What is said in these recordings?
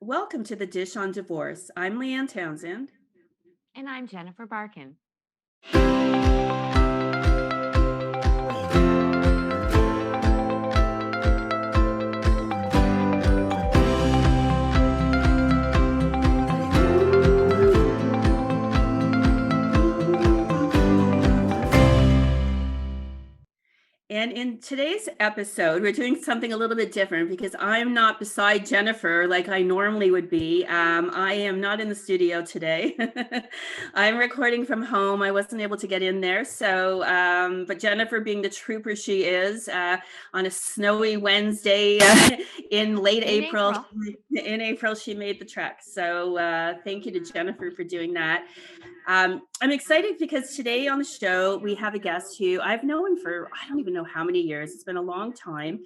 Welcome to the Dish on Divorce. I'm Leanne Townsend. And I'm Jennifer Barkin. And in today's episode, we're doing something a little bit different because I'm not beside Jennifer like I normally would be. I am not in the studio today. I'm recording from home. I wasn't able to get in there. But Jennifer, being the trooper she is, on a snowy Wednesday in late In April, April. she made the trek. So thank you to Jennifer for doing that. I'm excited because today on the show, we have a guest who I've known for, I don't even know how many years. It's been a long time.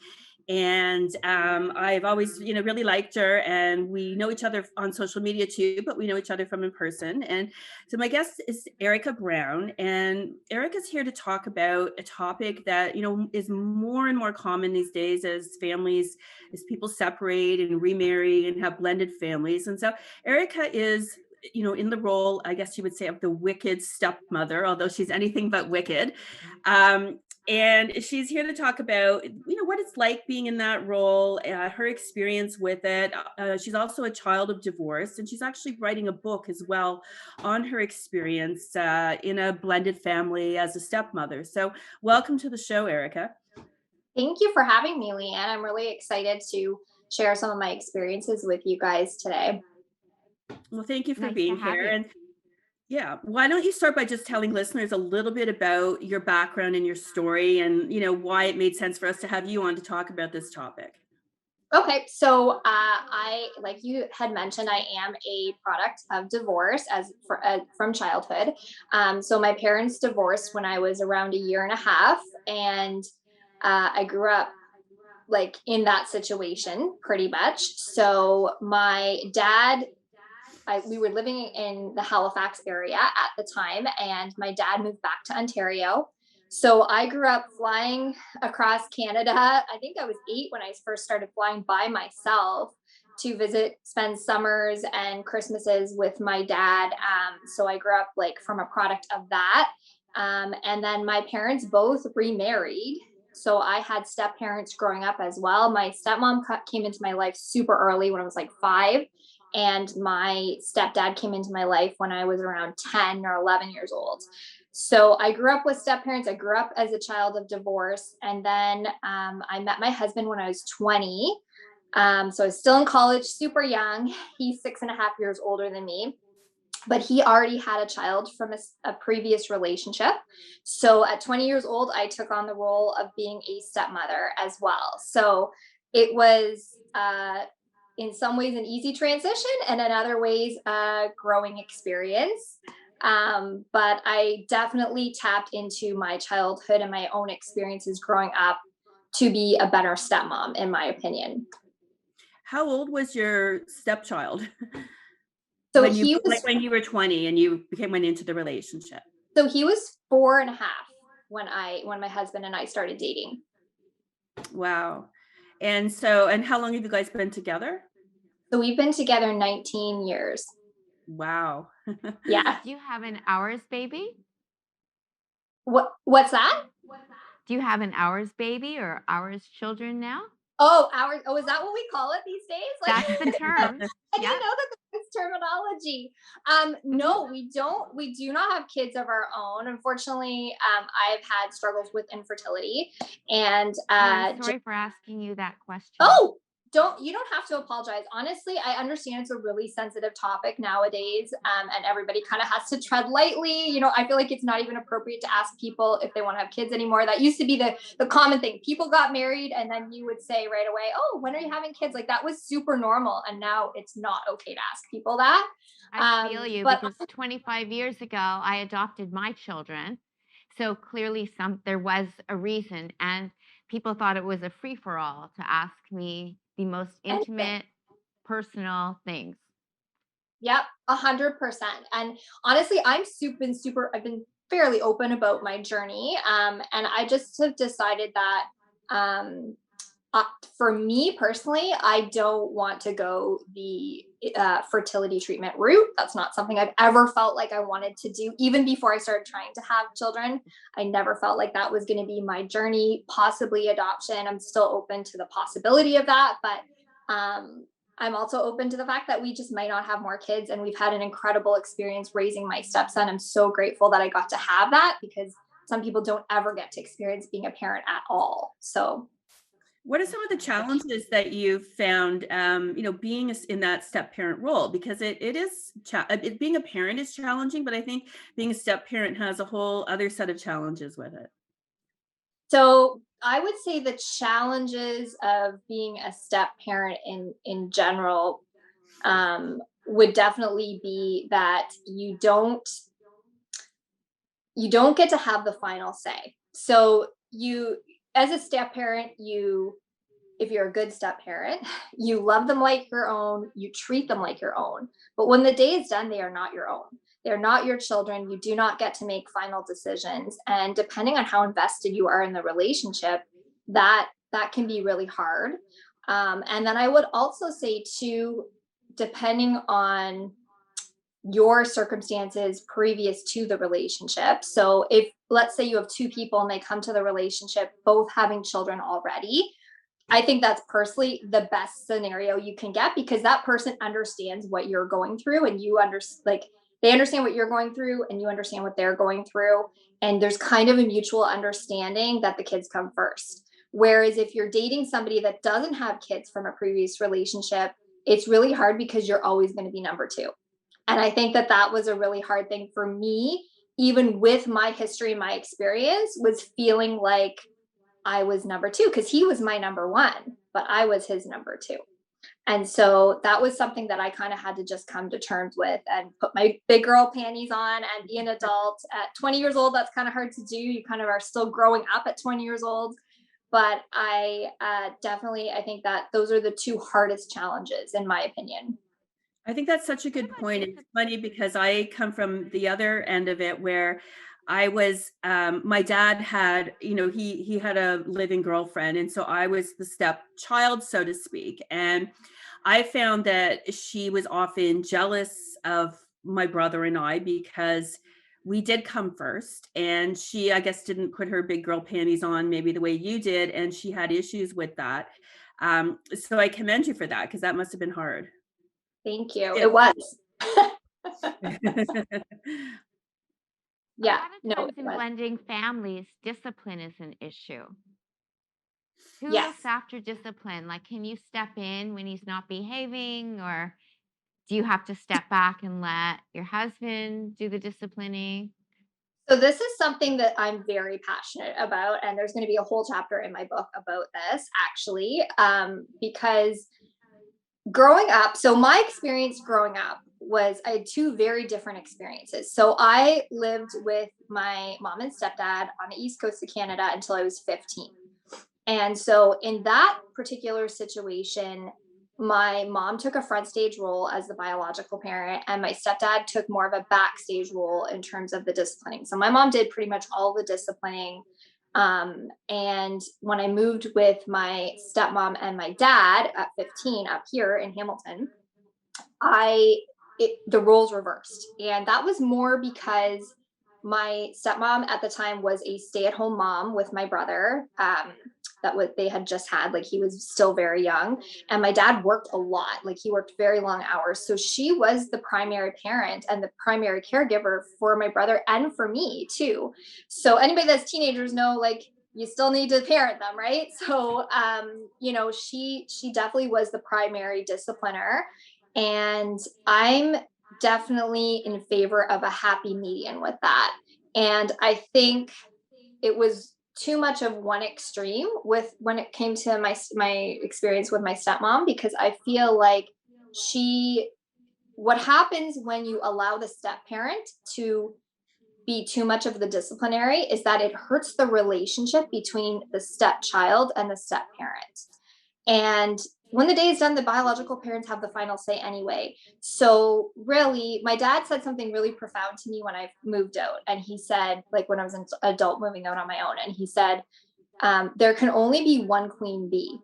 And I've always, really liked her. And we know each other on social media too, but we know each other from in person. And so my guest is Erika Brown. And Erika's here to talk about a topic that, is more and more common these days as people separate and remarry and have blended families. And so Erika is in the role, I guess you would say, of the wicked stepmother, although she's anything but wicked. Um, and she's here to talk about, what it's like being in that role, her experience with it. She's also a child of divorce, and she's actually writing a book as well on her experience in a blended family as a stepmother. So welcome to the show, Erika. Thank you for having me, Leanne. I'm really excited to share some of my experiences with you guys today. Well, thank you for Nice to being have here. you. And yeah. Why don't you start by just telling listeners a little bit about your background and your story and, why it made sense for us to have you on to talk about this topic? Okay, so like you had mentioned, I am a product of divorce from childhood. So my parents divorced when I was around a year and a half, and I grew up like in that situation pretty much. So my dad we were living in the Halifax area at the time, and my dad moved back to Ontario. So I grew up flying across Canada. I think I was 8 when I first started flying by myself to spend summers and Christmases with my dad. So I grew up like from a product of that. And then my parents both remarried. So I had step parents growing up as well. My stepmom came into my life super early when I was like 5, and my stepdad came into my life when I was around 10 or 11 years old. So I grew up with step parents. I grew up as a child of divorce. And then I met my husband when I was 20. So I was still in college, super young. He's 6.5 years older than me, but he already had a child from a previous relationship. So at 20 years old, I took on the role of being a stepmother as well. So it was in some ways an easy transition, and in other ways a growing experience. But I definitely tapped into my childhood and my own experiences growing up to be a better stepmom, in my opinion. How old was your stepchild So when you he like was when you were 20 and you went into the relationship? so he was 4.5 when my husband and I started dating. Wow. And how long have you guys been together? So we've been together 19 years. Wow. Yeah. Do you have an hours baby? What's that? Do you have an hours baby or hours children now? Oh, hours. Oh, is that what we call it these days? Like That's the term. I didn't Yeah. know that this terminology. hmm No, we don't. We do not have kids of our own. Unfortunately, I've had struggles with infertility, and Oh, I'm sorry for asking you that question. oh, you don't have to apologize. Honestly, I understand it's a really sensitive topic nowadays, and everybody kind of has to tread lightly. I feel like it's not even appropriate to ask people if they want to have kids anymore. That used to be the common thing. People got married, and then you would say right away, "Oh, when are you having kids?" Like that was super normal, and now it's not okay to ask people that. I feel you But because 25 years ago I adopted my children. So clearly there was a reason, and people thought it was a free for all to ask me the most anything. intimate, personal things. Yep, 100%. And honestly, I've been fairly open about my journey. And I just have decided that um, For me personally, I don't want to go the fertility treatment route. That's not something I've ever felt like I wanted to do. Even before I started trying to have children, I never felt like that was going to be my journey. Possibly adoption. I'm still open to the possibility of that, but I'm also open to the fact that we just might not have more kids. And we've had an incredible experience raising my stepson. I'm so grateful that I got to have that, because some people don't ever get to experience being a parent at all. So what are some of the challenges that you've found, being in that step parent role? Because it is, being a parent is challenging, but I think being a step parent has a whole other set of challenges with it. So I would say the challenges of being a step parent in general would definitely be that you don't get to have the final say. So you, as a step parent, if you're a good step parent, you love them like your own, you treat them like your own. But when the day is done, they are not your own. They're not your children. You do not get to make final decisions. And depending on how invested you are in the relationship, that can be really hard. And then I would also say too, depending on your circumstances previous to the relationship. So if, let's say, you have two people and they come to the relationship both having children already, I think that's personally the best scenario you can get, because that person understands what you're going through, and they understand what you're going through and you understand what they're going through. And there's kind of a mutual understanding that the kids come first. Whereas if you're dating somebody that doesn't have kids from a previous relationship, it's really hard because you're always going to be number two. And I think that was a really hard thing for me, even with my history, my experience, was feeling like I was number two, because he was my number one, but I was his number two. And so that was something that I kind of had to just come to terms with and put my big girl panties on and be an adult. At 20 years old, that's kind of hard to do. You kind of are still growing up at 20 years old. But I think that those are the two hardest challenges, in my opinion. I think that's such a good point. It's funny because I come from the other end of it, where I was, my dad had, he had a living girlfriend. And so I was the stepchild, so to speak. And I found that she was often jealous of my brother and I, because we did come first. And she, I guess, didn't put her big girl panties on maybe the way you did. And she had issues with that. So I commend you for that, because that must have been hard. Thank you. Yeah. It was. Yeah. A lot No, of times in blending families, discipline is an issue. Who Yes. looks after discipline? Like, can you step in when he's not behaving, or do you have to step back and let your husband do the disciplining? So this is something that I'm very passionate about, and there's going to be a whole chapter in my book about this, actually, because growing up, so my experience growing up was I had two very different experiences. So I lived with my mom and stepdad on the east coast of Canada until I was 15. And so in that particular situation, my mom took a front stage role as the biological parent, and my stepdad took more of a backstage role in terms of the disciplining. So my mom did pretty much all the disciplining. And when I moved with my stepmom and my dad at 15 up here in Hamilton, the roles reversed. And that was more because my stepmom at the time was a stay-at-home mom with my brother. They had just had, like, he was still very young, and my dad worked a lot, like he worked very long hours. So she was the primary parent and the primary caregiver for my brother and for me too. So anybody that's teenagers know, like, you still need to parent them, right? So she definitely was the primary discipliner, and I'm definitely in favor of a happy median with that. And I think it was too much of one extreme with when it came to my experience with my stepmom, because I feel like what happens when you allow the step parent to be too much of the disciplinary is that it hurts the relationship between the stepchild and the step parent. And when the day is done, the biological parents have the final say anyway. So really, my dad said something really profound to me when I moved out. And he said, like, when I was an adult moving out on my own, and he said, there can only be one queen bee.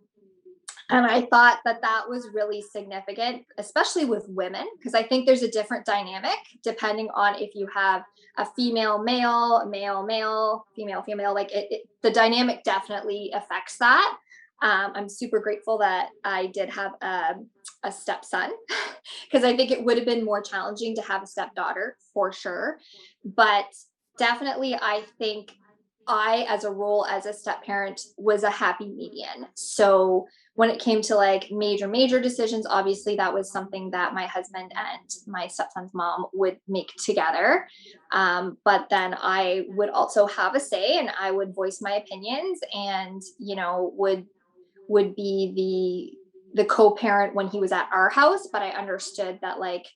And I thought that that was really significant, especially with women, because I think there's a different dynamic depending on if you have a female male, a male male, female female. Like the dynamic definitely affects that. I'm super grateful that I did have a stepson because I think it would have been more challenging to have a stepdaughter for sure. But definitely, I think I, as a role as a step parent, was a happy median. So when it came to like major decisions, obviously that was something that my husband and my stepson's mom would make together. But then I would also have a say, and I would voice my opinions, and would be the co-parent when he was at our house. But I understood that like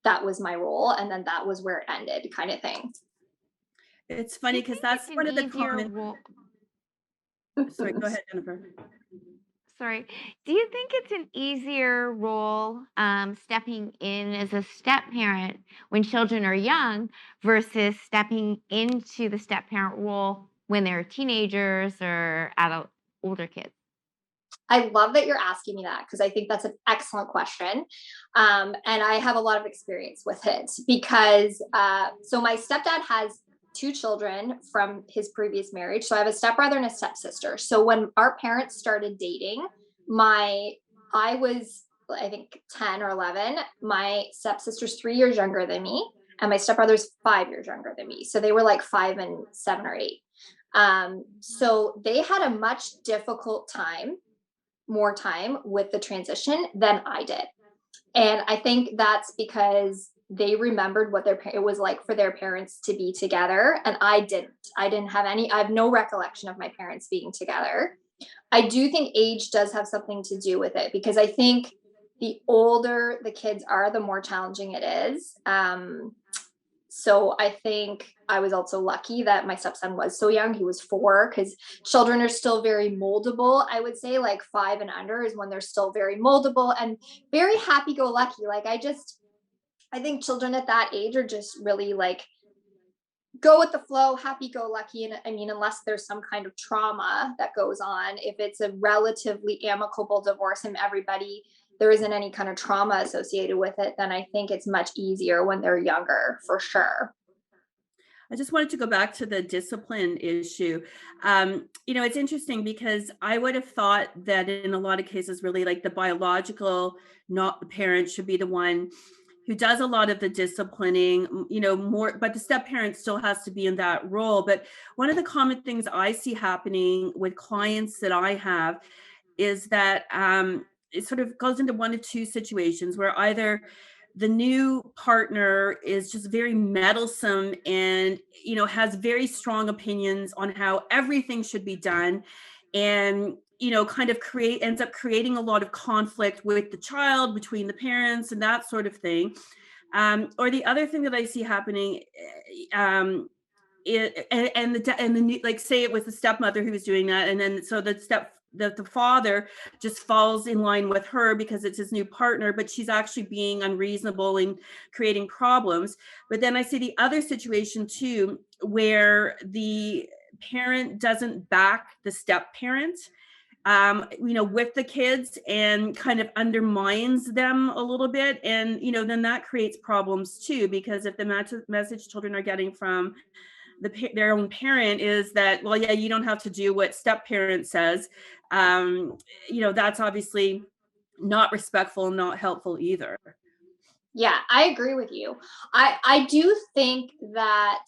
that was my role, and then that was where it ended, kind of thing. It's Do funny you because think that's it's an one of the easier common. role? Sorry, go ahead, Jennifer. Sorry. Do you think it's an easier role stepping in as a step parent when children are young versus stepping into the step parent role when they're teenagers or adult older kids? I love that you're asking me that because I think that's an excellent question. And I have a lot of experience with it because, so my stepdad has two children from his previous marriage. So I have a stepbrother and a stepsister. So when our parents started dating, I was, I think 10 or 11. My stepsister's 3 years younger than me, and my stepbrother's 5 years younger than me. So they were like 5 and 7 or 8. So they had a much more time with the transition than I did. And I think that's because they remembered what it was like for their parents to be together, and I didn't. I have no recollection of my parents being together. I do think age does have something to do with it because I think the older the kids are, the more challenging it is. So I think I was also lucky that my stepson was so young. He was 4, because children are still very moldable. I would say like 5 and under is when they're still very moldable and very happy go lucky. Like I think children at that age are just really like go with the flow, happy go lucky. And I mean, unless there's some kind of trauma that goes on, if it's a relatively amicable divorce and there isn't any kind of trauma associated with it, then I think it's much easier when they're younger, for sure. I just wanted to go back to the discipline issue. It's interesting because I would have thought that in a lot of cases, really like the biological, not the parent, should be the one who does a lot of the disciplining, more, but the step parent still has to be in that role. But one of the common things I see happening with clients that I have is that it sort of goes into one of two situations where either the new partner is just very meddlesome and has very strong opinions on how everything should be done, and kind of ends up creating a lot of conflict with the child, between the parents, and that sort of thing. Or the other thing that I see happening, and the new, like, say it was the stepmother who was doing that, and then so the father just falls in line with her because it's his new partner, but she's actually being unreasonable and creating problems. But then I see the other situation too, where the parent doesn't back the step parent, with the kids, and kind of undermines them a little bit. And, then that creates problems too, because if the message children are getting from their own parent is that, well, yeah, you don't have to do what step parent says, that's obviously not respectful, not helpful either. Yeah, I agree with you. I do think that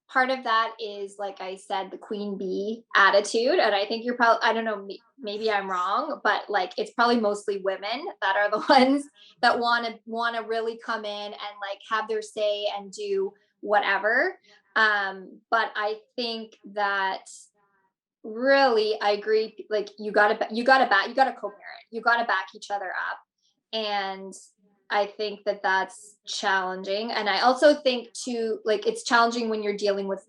part of that is, like I said, the queen bee attitude. And I think you're probably, I don't know, maybe I'm wrong, but like it's probably mostly women that are the ones that want to really come in and like have their say and do whatever. But I think that really, I agree. Like you gotta co-parent. You gotta back each other up, and I think that that's challenging. And I also think too, like it's challenging when you're dealing with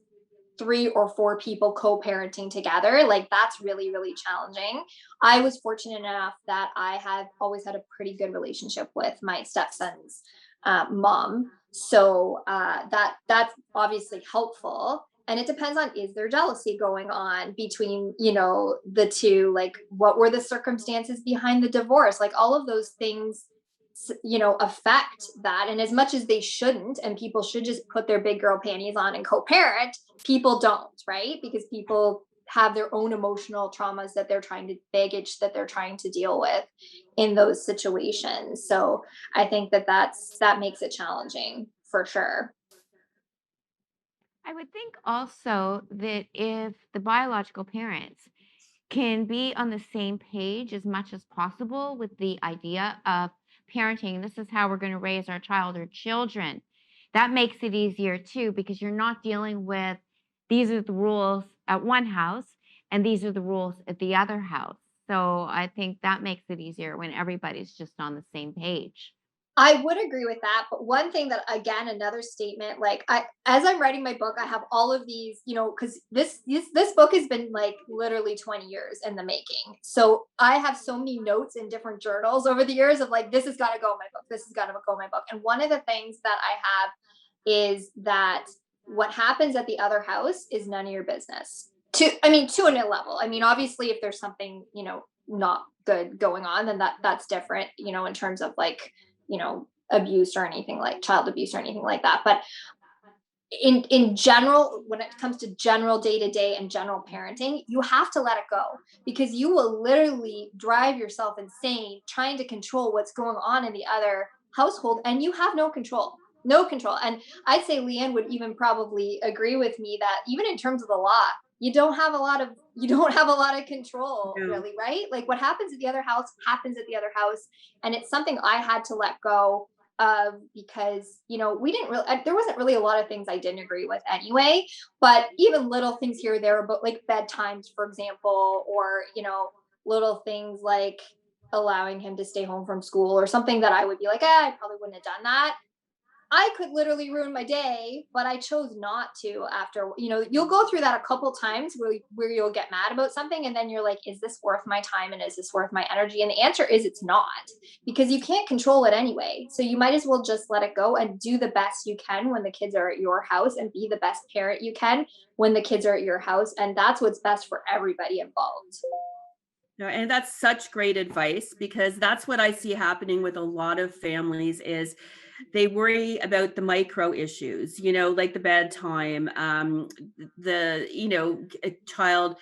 3 or 4 people co-parenting together. Like that's really, really challenging. I was fortunate enough that I have always had a pretty good relationship with my stepson's mom. So that's obviously helpful. And it depends on, is there jealousy going on between, the two? Like, what were the circumstances behind the divorce? Like, all of those things, affect that. And as much as they shouldn't, and people should just put their big girl panties on and co-parent, people don't, right? Because people have their own emotional traumas that they're trying to, baggage that they're trying to deal with in those situations. So I think that makes it challenging for sure. I would think also that if the biological parents can be on the same page as much as possible with the idea of parenting, this is how we're going to raise our child or children, that makes it easier too, because you're not dealing with these are the rules at one house and these are the rules at the other house. So I think that makes it easier when everybody's just on the same page. I would agree with that, but one thing that, again, another statement, like, as I'm writing my book, I have all of these, because this book has been like literally 20 years in the making. So I have so many notes in different journals over the years of like, this has got to go in my book. This has got to go in my book. And one of the things that I have is that what happens at the other house is none of your business. To a level. I mean, obviously, if there's something, not good going on, then that's different, in terms of like, abuse or anything, like child abuse or anything like that. But in general, when it comes to general day-to-day and general parenting, you have to let it go, because you will literally drive yourself insane trying to control what's going on in the other household, and you have no control. And I'd say Leanne would even probably agree with me that even in terms of the law, you don't have a lot of control, Yeah. really, right? Like, what happens at the other house happens at the other house. And it's something I had to let go of, because we didn't really, there wasn't really a lot of things I didn't agree with anyway, but even little things here or there about like bedtimes, for example, or little things like allowing him to stay home from school, or something that I would be like, I probably wouldn't have done that. I could literally ruin my day, but I chose not to. After, you'll go through that a couple times where you'll get mad about something, and then you're like, is this worth my time, and is this worth my energy? And the answer is it's not, because you can't control it anyway. So you might as well just let it go and do the best you can when the kids are at your house, and be the best parent you can when the kids are at your house. And that's what's best for everybody involved. No, and that's such great advice, because that's what I see happening with a lot of families is they worry about the micro issues, like the bedtime, a child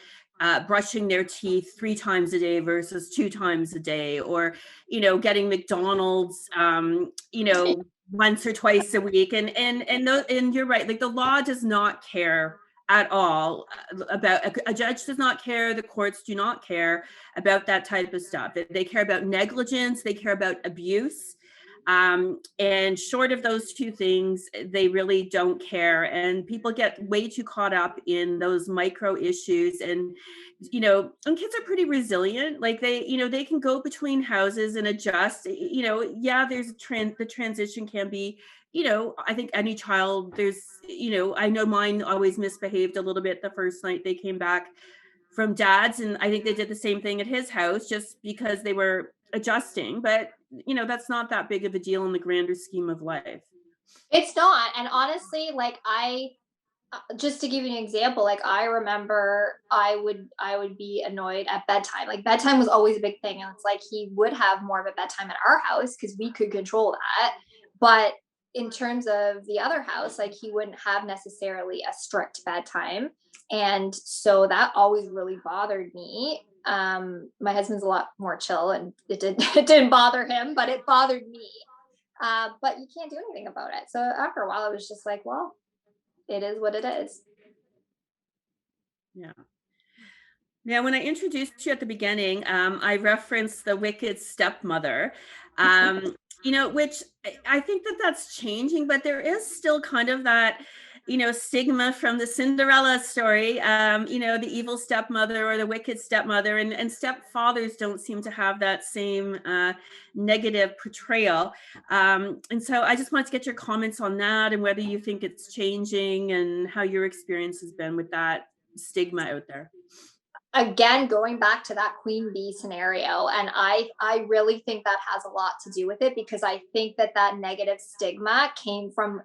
brushing their teeth 3 times a day versus 2 times a day, or, getting McDonald's, once or twice a week. And you're right, like the law does not care at all about a judge does not care, the courts do not care about that type of stuff. They care about negligence, they care about abuse. And short of those two things, they really don't care. And people get way too caught up in those micro issues. And kids are pretty resilient. Like they can go between houses and adjust. Yeah, the transition can be, I think any child, I know mine always misbehaved a little bit the first night they came back from dad's, and I think they did the same thing at his house just because they were adjusting. But that's not that big of a deal in the grander scheme of life. It's not. And honestly, like, just to give you an example, like, I remember I would be annoyed at bedtime. Like, bedtime was always a big thing, and it's like he would have more of a bedtime at our house because we could control that. But in terms of the other house, like, he wouldn't have necessarily a strict bedtime, and so that always really bothered me. My husband's a lot more chill, and it didn't bother him, but it bothered me. But you can't do anything about it. So after a while, I was just like, well, it is what it is. Yeah. Now, when I introduced you at the beginning, I referenced the wicked stepmother, which I think that's changing, but there is still kind of that, stigma from the Cinderella story, the evil stepmother or the wicked stepmother, and stepfathers don't seem to have that same negative portrayal. And so I just wanted to get your comments on that, and whether you think it's changing and how your experience has been with that stigma out there. Again, going back to that queen bee scenario, and I really think that has a lot to do with it, because I think that negative stigma came from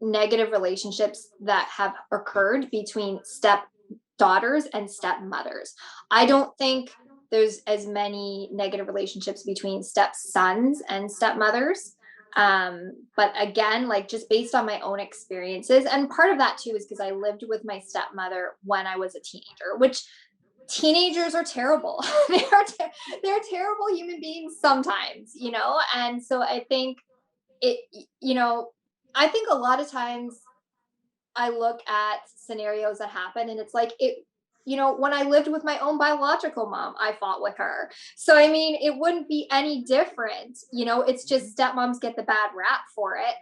negative relationships that have occurred between stepdaughters and stepmothers. I don't think there's as many negative relationships between stepsons and stepmothers. But again, like just based on my own experiences, and part of that too is because I lived with my stepmother when I was a teenager, which teenagers are terrible. They're terrible human beings sometimes, you know? And so I think it, you know, I think a lot of times I look at scenarios that happen and it's like it, you know, when I lived with my own biological mom, I fought with her. So I mean, it wouldn't be any different, you know, it's just stepmoms get the bad rap for it.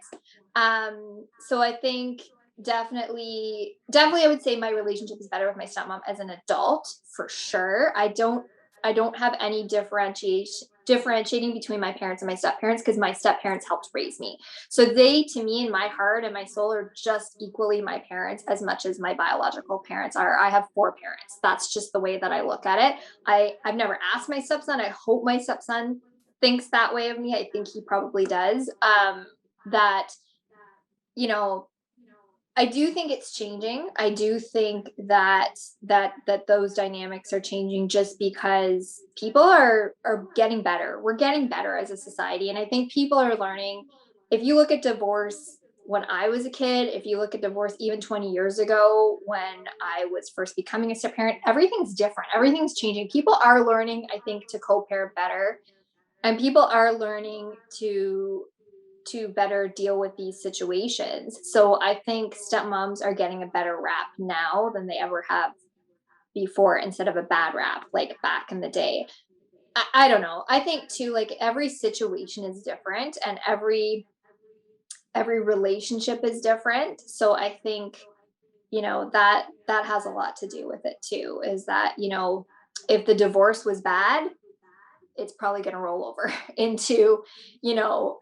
So I think definitely I would say my relationship is better with my stepmom as an adult for sure. I don't have any differentiating between my parents and my step parents because my step parents helped raise me. So they, to me, in my heart and my soul, are just equally my parents as much as my biological parents are. I have four parents. That's just the way that I look at it. I've never asked my stepson. I hope my stepson thinks that way of me. I think he probably does. That, you know, I do think it's changing. I do think that those dynamics are changing just because people are getting better. We're getting better as a society, and I think people are learning. If you look at divorce when I was a kid, if you look at divorce even 20 years ago when I was first becoming a step parent, everything's different. Everything's changing. People are learning, I think, to co-parent better, and people are learning to better deal with these situations. So I think stepmoms are getting a better rap now than they ever have before instead of a bad rap like back in the day. I don't know. I think too, like every situation is different and every relationship is different. So I think, you know, that has a lot to do with it too, is that, you know, if the divorce was bad, it's probably going to roll over into, you know,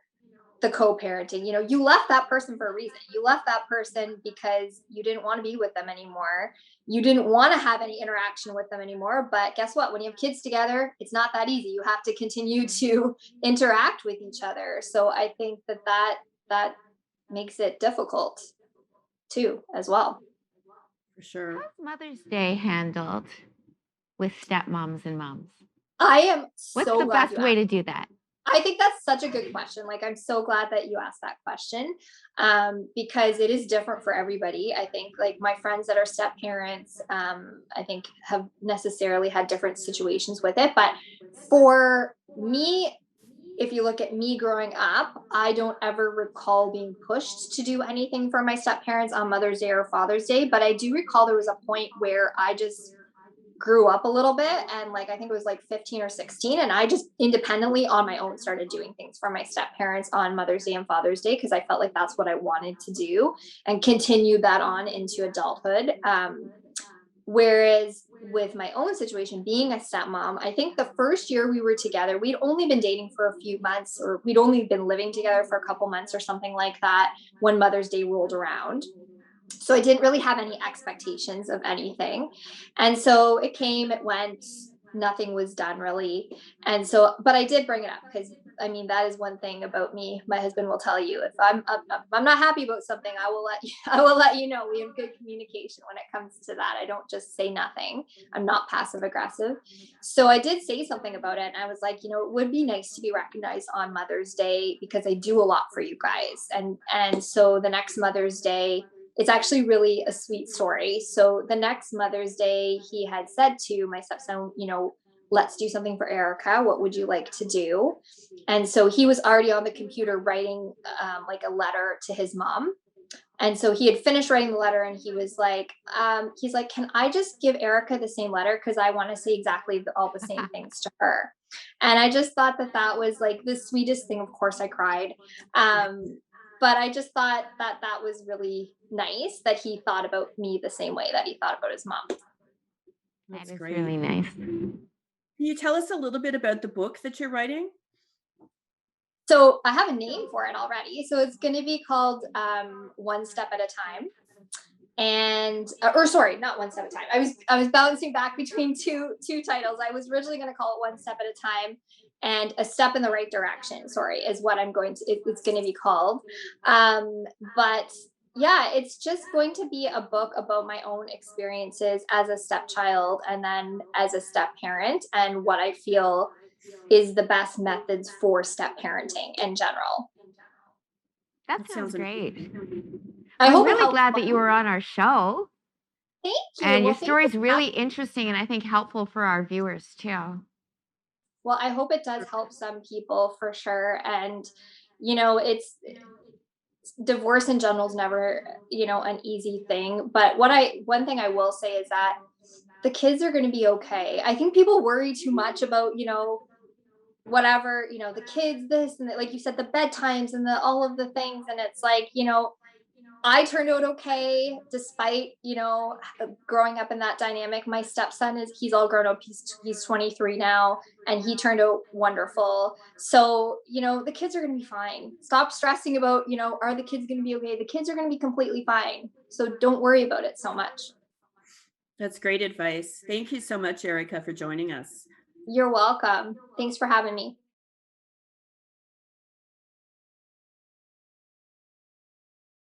the co-parenting. You know, you left that person for a reason. You left that person because you didn't want to be with them anymore. You didn't want to have any interaction with them anymore. But guess what? When you have kids together, it's not that easy. You have to continue to interact with each other. So I think that makes it difficult too, as well. For sure. How's Mother's Day handled with stepmoms and moms? I am What's so the glad best you way asked. to do that? I think that's such a good question. Like, I'm so glad that you asked that question, because it is different for everybody. I think, like, my friends that are step parents, I think have necessarily had different situations with it. But for me, if you look at me growing up, I don't ever recall being pushed to do anything for my step parents on Mother's Day or Father's Day. But I do recall there was a point where I just grew up a little bit, and like I think it was like 15 or 16, and I just independently on my own started doing things for my step parents on Mother's Day and Father's Day because I felt like that's what I wanted to do and continue that on into adulthood. Whereas with my own situation being a stepmom, I think the first year we were together, we'd only been dating for a few months, or we'd only been living together for a couple months or something like that when Mother's Day rolled around. So I didn't really have any expectations of anything. And so it came, it went, nothing was done really. And so, but I did bring it up because I mean, that is one thing about me. My husband will tell you if I'm not happy about something, I will let you, I will let you know. We have good communication when it comes to that. I don't just say nothing. I'm not passive aggressive. So I did say something about it. And I was like, you know, it would be nice to be recognized on Mother's Day because I do a lot for you guys. And so the next Mother's Day, it's actually really a sweet story. So the next Mother's Day, he had said to my stepson, you know, let's do something for Erika. What would you like to do? And so he was already on the computer writing like a letter to his mom. And so he had finished writing the letter and he's like, can I just give Erika the same letter? Because I want to say exactly all the same things to her. And I just thought that was like the sweetest thing. Of course, I cried. But I just thought that was really nice that he thought about me the same way that he thought about his mom. That That's is great. really nice. Can you tell us a little bit about the book that you're writing? So I have a name for it already. So it's going to be called One Step at a Time. And or sorry, not One Step at a Time. I was balancing back between two titles. I was originally going to call it One Step at a Time and A Step in the Right Direction. Sorry, is what it's going to be called. But Yeah, it's just going to be a book about my own experiences as a stepchild and then as a step parent and what I feel is the best methods for step parenting in general. That That sounds sounds great. amazing. I I'm hope it really helps. glad that you were on our show, Thank you. and your Well, thank story you is for having really interesting and I think helpful for our viewers too. Well, I hope it does help some people for sure. And, it's divorce in general is never, an easy thing. But one thing I will say is that the kids are going to be okay. I think people worry too much about, whatever, the kids, this and that, like you said, the bedtimes and all of the things. And it's like, I turned out okay despite, growing up in that dynamic. My stepson he's all grown up. He's 23 now and he turned out wonderful. So, the kids are going to be fine. Stop stressing about, are the kids going to be okay? The kids are going to be completely fine. So don't worry about it so much. That's great advice. Thank you so much, Erika, for joining us. You're welcome. Thanks for having me.